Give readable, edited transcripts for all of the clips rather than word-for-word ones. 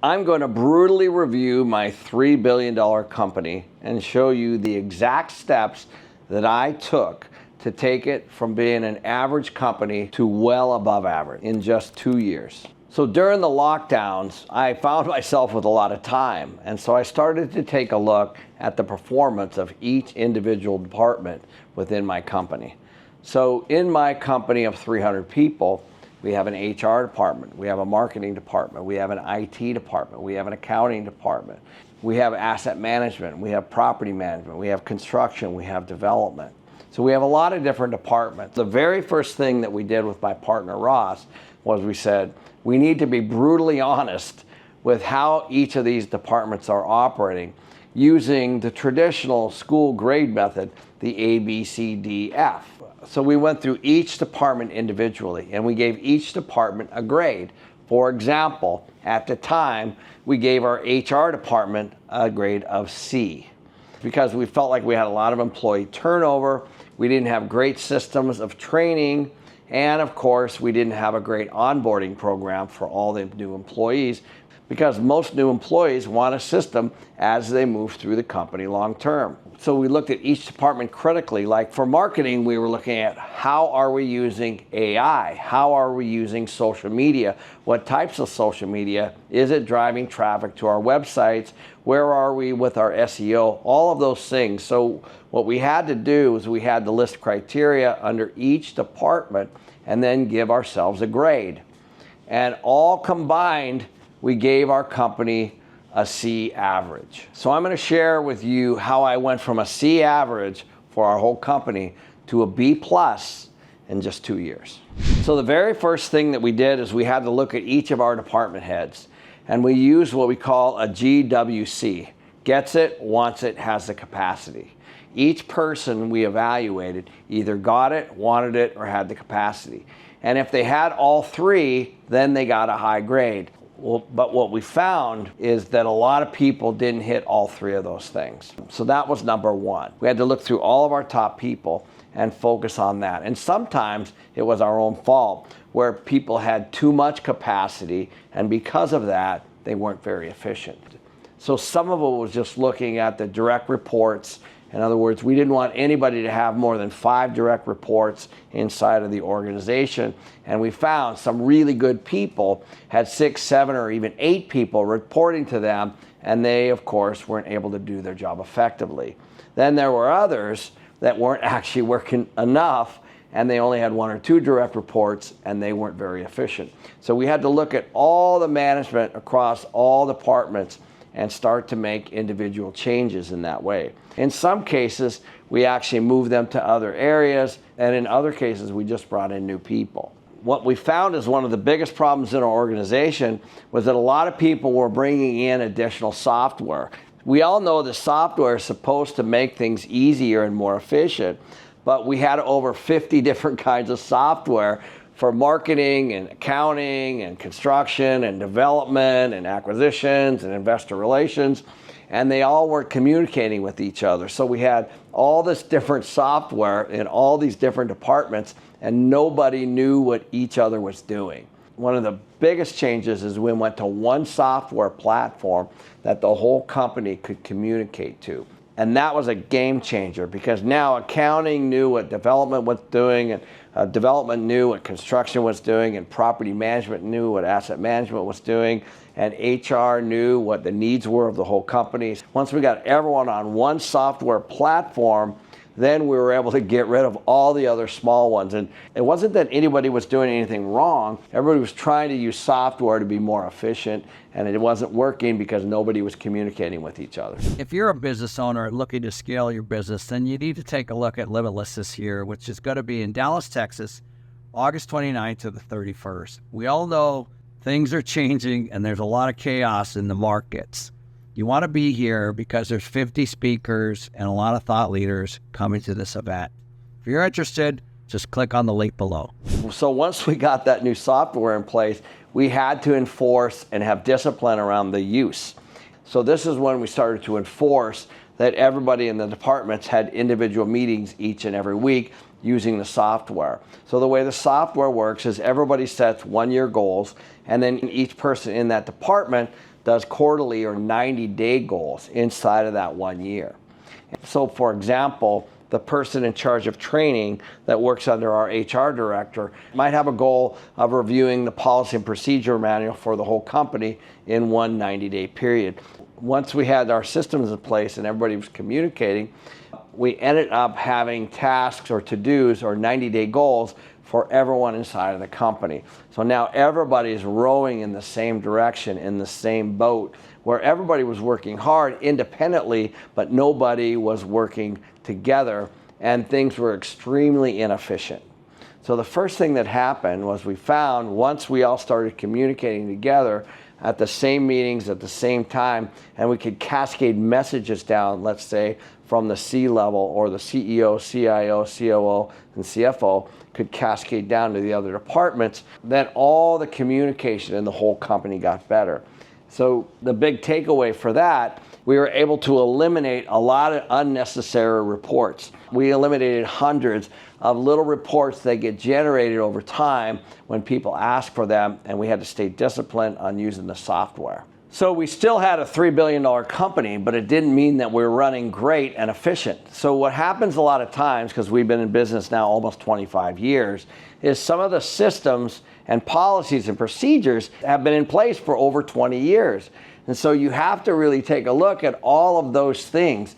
I'm going to brutally review my $3 billion company and show you the exact steps that I took to take it from being an average company to well above average in just 2 years. So during the lockdowns, I found myself with a lot of time, and so I started to take a look at the performance of each individual department within my company. So in my company of 300 people, we have an HR department, we have a marketing department, we have an IT department, we have an accounting department, we have asset management, we have property management, we have construction, we have development. So we have a lot of different departments. The very first thing that we did with my partner Ross was we said, we need to be brutally honest with how each of these departments are operating using the traditional school grade method, the A, B, C, D, F. So we went through each department individually and we gave each department a grade. For example, at the time, we gave our HR department a grade of C because we felt like we had a lot of employee turnover, we didn't have great systems of training, and of course, we didn't have a great onboarding program for all the new employees because most new employees want a system as they move through the company long term. So we looked at each department critically. Like for marketing, we were looking at how are we using AI? How are we using social media? What types of social media? Is it driving traffic to our websites? Where are we with our SEO? All of those things. So what we had to do is we had to list criteria under each department and then give ourselves a grade. And all combined, we gave our company a C average. So I'm going to share with you how I went from a C average for our whole company to a B plus in just 2 years. So the very first thing that we did is we had to look at each of our department heads, and we used what we call a GWC. Gets it, wants it, has the capacity. Each person we evaluated either got it, wanted it, or had the capacity. And if they had all three, then they got a high grade. Well, but what we found is that a lot of people didn't hit all three of those things. So that was number one. We had to look through all of our top people and focus on that. And sometimes it was our own fault, where people had too much capacity, and because of that, they weren't very efficient. So some of it was just looking at the direct reports. In other words, we didn't want anybody to have more than 5 direct reports inside of the organization. And we found some really good people had 6, 7, or even 8 people reporting to them, and they, of course, weren't able to do their job effectively. Then there were others that weren't actually working enough, and they only had 1 or 2 direct reports, and they weren't very efficient. So we had to look at all the management across all departments and start to make individual changes in that way. In some cases, we actually moved them to other areas, and in other cases, we just brought in new people. What we found is one of the biggest problems in our organization was that a lot of people were bringing in additional software. We all know that software is supposed to make things easier and more efficient, but we had over 50 different kinds of software for marketing and accounting and construction and development and acquisitions and investor relations, and they all weren't communicating with each other. So we had all this different software in all these different departments, and nobody knew what each other was doing. One of the biggest changes is we went to one software platform that the whole company could communicate to. And that was a game changer because now accounting knew what development was doing, and development knew what construction was doing, and property management knew what asset management was doing, and HR knew what the needs were of the whole company. Once we got everyone on one software platform, then we were able to get rid of all the other small ones. And it wasn't that anybody was doing anything wrong. Everybody was trying to use software to be more efficient, and it wasn't working because nobody was communicating with each other. If you're a business owner looking to scale your business, then you need to take a look at Limitless this year, which is going to be in Dallas, Texas, August 29th to the 31st. We all know things are changing and there's a lot of chaos in the markets. You want to be here because there's 50 speakers and a lot of thought leaders coming to this event. If you're interested, just click on the link below. So once we got that new software in place, we had to enforce and have discipline around the use. So this is when we started to enforce that everybody in the departments had individual meetings each and every week using the software. So the way the software works is everybody sets 1-year goals, and then each person in that department does quarterly or 90-day goals inside of that 1 year. So for example, the person in charge of training that works under our HR director might have a goal of reviewing the policy and procedure manual for the whole company in one 90-day period. Once we had our systems in place and everybody was communicating, we ended up having tasks or to-dos or 90-day goals for everyone inside of the company. So now everybody is rowing in the same direction, in the same boat, where everybody was working hard independently, but nobody was working together, and things were extremely inefficient. So the first thing that happened was we found, once we all started communicating together at the same meetings at the same time, and we could cascade messages down, let's say, from the C level, or the CEO, CIO, COO, and CFO could cascade down to the other departments, then all the communication in the whole company got better. So the big takeaway for that, we were able to eliminate a lot of unnecessary reports. We eliminated hundreds of little reports that get generated over time when people ask for them, and we had to stay disciplined on using the software. So we still had a $3 billion company, but it didn't mean that we were running great and efficient. So what happens a lot of times, because we've been in business now almost 25 years, is some of the systems and policies and procedures have been in place for over 20 years. And so you have to really take a look at all of those things,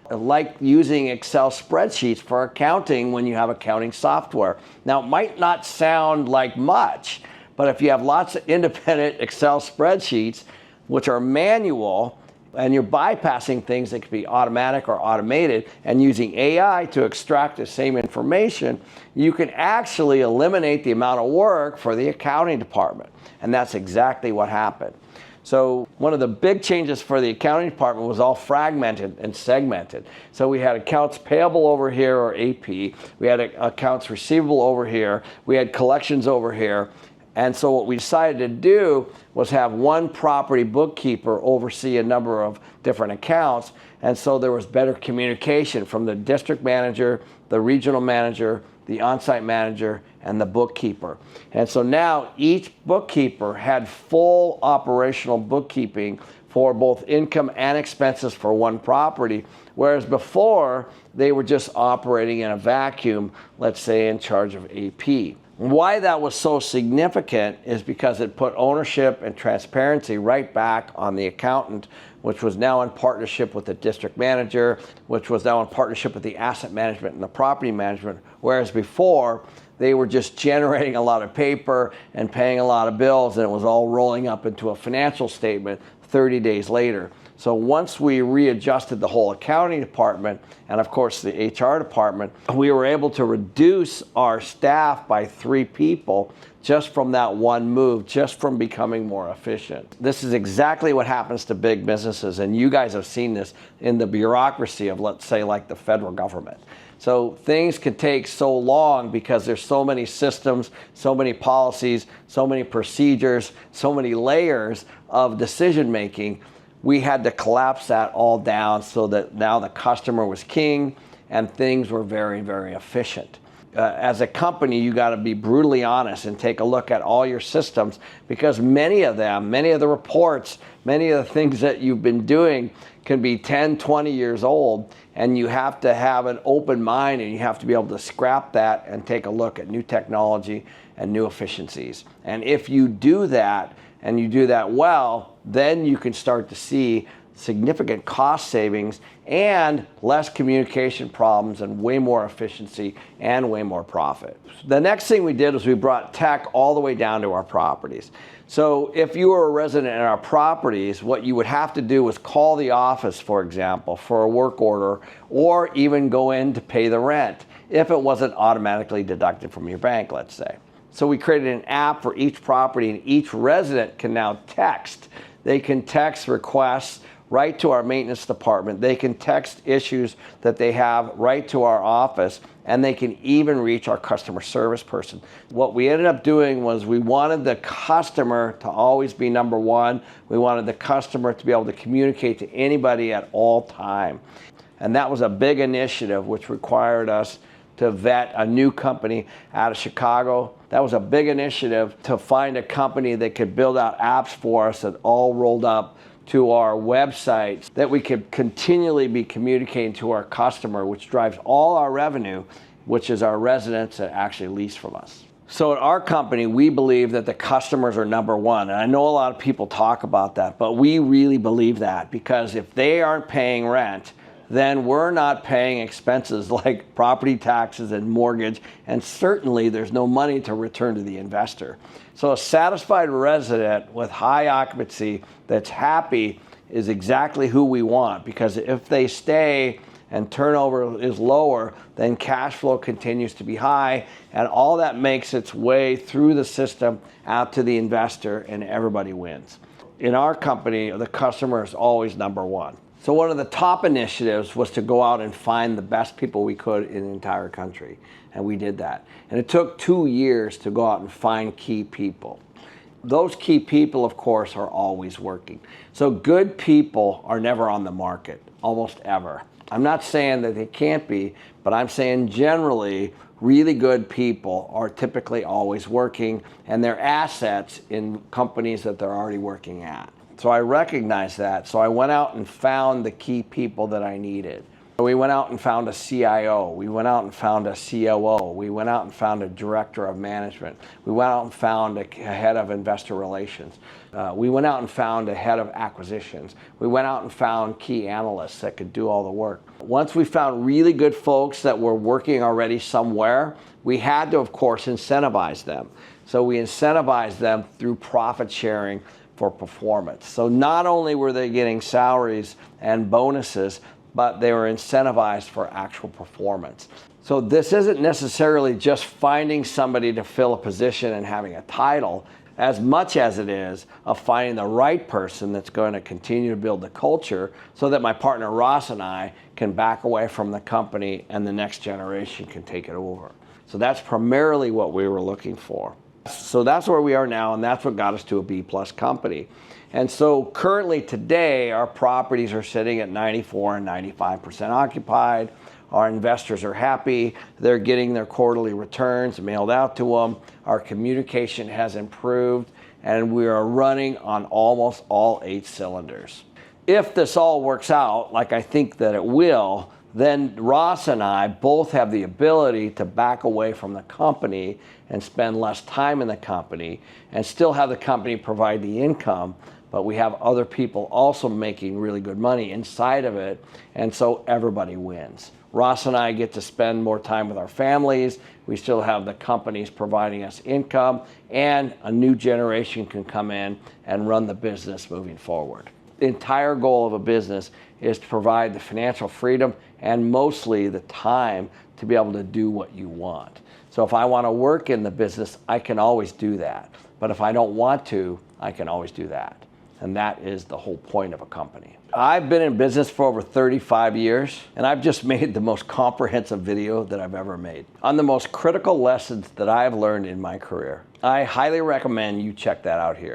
like using Excel spreadsheets for accounting when you have accounting software. Now, it might not sound like much, but if you have lots of independent Excel spreadsheets, which are manual, and you're bypassing things that could be automatic or automated, and using AI to extract the same information, you can actually eliminate the amount of work for the accounting department. And that's exactly what happened. So one of the big changes for the accounting department was all fragmented and segmented. So we had accounts payable over here, or AP. We had accounts receivable over here. We had collections over here. And so what we decided to do was have one property bookkeeper oversee a number of different accounts. And so there was better communication from the district manager, the regional manager, the on-site manager, and the bookkeeper. And so now each bookkeeper had full operational bookkeeping for both income and expenses for one property, whereas before they were just operating in a vacuum, let's say in charge of AP. Why that was so significant is because it put ownership and transparency right back on the accountant, which was now in partnership with the district manager, which was now in partnership with the asset management and the property management, whereas before they were just generating a lot of paper and paying a lot of bills, and it was all rolling up into a financial statement 30 days later. So once we readjusted the whole accounting department, and of course the HR department, we were able to reduce our staff by 3 people just from that one move, just from becoming more efficient. This is exactly what happens to big businesses, and you guys have seen this in the bureaucracy of, let's say, like the federal government. So things can take so long because there's so many systems, so many policies, so many procedures, so many layers of decision making. We had to collapse that all down so that now the customer was king and things were very, very efficient. As a company, you got to be brutally honest and take a look at all your systems, because many of the reports, many of the things that you've been doing can be 10, 20 years old, and you have to have an open mind, and you have to be able to scrap that and take a look at new technology and new efficiencies. And if you do that, and you do that well, then you can start to see significant cost savings and less communication problems and way more efficiency and way more profit. The next thing we did was we brought tech all the way down to our properties. So if you were a resident in our properties, what you would have to do was call the office, for example, for a work order, or even go in to pay the rent if it wasn't automatically deducted from your bank, let's say. So we created an app for each property, and each resident can now text. They can text requests right to our maintenance department. They can text issues that they have right to our office, and they can even reach our customer service person. What we ended up doing was we wanted the customer to always be number one. We wanted the customer to be able to communicate to anybody at all time. And that was a big initiative which required us to vet a new company out of Chicago. That was a big initiative to find a company that could build out apps for us that all rolled up to our websites that we could continually be communicating to our customer, which drives all our revenue, which is our residents that actually lease from us. So at our company, we believe that the customers are number one. And I know a lot of people talk about that, but we really believe that, because if they aren't paying rent, then we're not paying expenses like property taxes and mortgage, and certainly there's no money to return to the investor. So a satisfied resident with high occupancy that's happy is exactly who we want, because if they stay and turnover is lower, then cash flow continues to be high, and all that makes its way through the system out to the investor, and everybody wins. In our company, the customer is always number one. So one of the top initiatives was to go out and find the best people we could in the entire country, and we did that. And it took 2 years to go out and find key people. Those key people, of course, are always working. So good people are never on the market, almost ever. I'm not saying that they can't be, but I'm saying generally, really good people are typically always working, and they're assets in companies that they're already working at. So I recognized that, so I went out and found the key people that I needed. We went out and found a CIO, we went out and found a COO, we went out and found a director of management, we went out and found a head of investor relations, we went out and found a head of acquisitions, we went out and found key analysts that could do all the work. Once we found really good folks that were working already somewhere, we had to, of course, incentivize them. So we incentivized them through profit sharing for performance. So not only were they getting salaries and bonuses, but they were incentivized for actual performance. So this isn't necessarily just finding somebody to fill a position and having a title, as much as it is of finding the right person that's going to continue to build the culture so that my partner Ross and I can back away from the company and the next generation can take it over. So that's primarily what we were looking for. So that's where we are now, and that's what got us to a B+ company. And so currently today, our properties are sitting at 94 and 95% occupied. Our investors are happy. They're getting their quarterly returns mailed out to them. Our communication has improved, and we are running on almost all 8 cylinders. If this all works out, like I think that it will, then Ross and I both have the ability to back away from the company and spend less time in the company and still have the company provide the income, but we have other people also making really good money inside of it, and so everybody wins. Ross and I get to spend more time with our families, we still have the companies providing us income, and a new generation can come in and run the business moving forward. The entire goal of a business is to provide the financial freedom and mostly the time to be able to do what you want. So if I want to work in the business, I can always do that. But if I don't want to, I can always do that. And that is the whole point of a company. I've been in business for over 35 years, and I've just made the most comprehensive video that I've ever made on the most critical lessons that I've learned in my career. I highly recommend you check that out here.